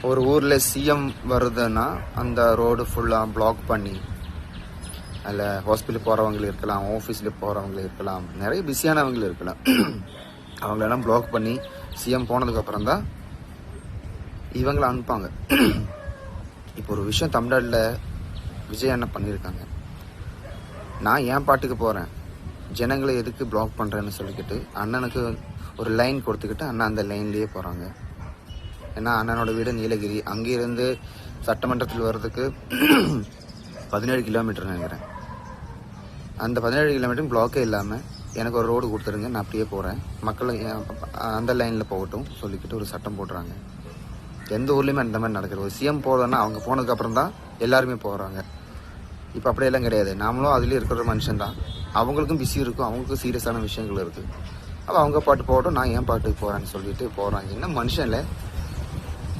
ஒரு ஊரில் சிஎம் வருதுன்னா அந்த ரோடு ஃபுல்லாக பிளாக் பண்ணி அதில் ஹாஸ்பிட்டல் போகிறவங்க இருக்கலாம், ஆஃபீஸில் போகிறவங்க இருக்கலாம், நிறைய பிஸியானவங்க இருக்கலாம். அவங்களெல்லாம் பிளாக் பண்ணி சிஎம் போனதுக்கப்புறம் தான் இவங்களை அனுப்பாங்க. இப்போ ஒரு விஷயம் தமிழ்நாட்டில் விஜய் அண்ணன் பண்ணியிருக்காங்க. நான் என் பாட்டுக்கு போகிறேன், ஜனங்களை எதுக்கு பிளாக் பண்ணுறேன்னு சொல்லிக்கிட்டு அண்ணனுக்கு ஒரு லைன் கொடுத்துக்கிட்டு அண்ணன் அந்த லைன்லேயே போகிறாங்க. ஏன்னா அண்ணனோட வீடு நீலகிரி, அங்கேருந்து சட்டமன்றத்தில் வர்றதுக்கு 17 கிலோமீட்டர் நினைக்கிறேன். அந்த 17 கிலோமீட்டரும் பிளாக்கே இல்லாமல் எனக்கு ஒரு ரோடு கொடுத்துருங்க, நான் அப்படியே போகிறேன், மக்கள் அந்த லைனில் போகட்டும் சொல்லிக்கிட்டு ஒரு சட்டம் போடுறாங்க. எந்த ஊர்லேயுமே அந்த மாதிரி நடக்குது. ஒரு சிஎம் போகிறதுன்னா அவங்க போனதுக்கப்புறம் தான் எல்லாருமே போகிறாங்க. இப்போ அப்படியெல்லாம் கிடையாது. நாமளும் அதுலேயே இருக்கிற மனுஷன் தான். அவங்களுக்கும் பிஸி இருக்கும், அவங்களுக்கும் சீரியஸான விஷயங்கள் இருக்குது. அப்போ அவங்க பாட்டு போகட்டும், நான் என் பாட்டுக்கு போகிறேன்னு சொல்லிட்டு போகிறாங்க. என்ன மனுஷன்ல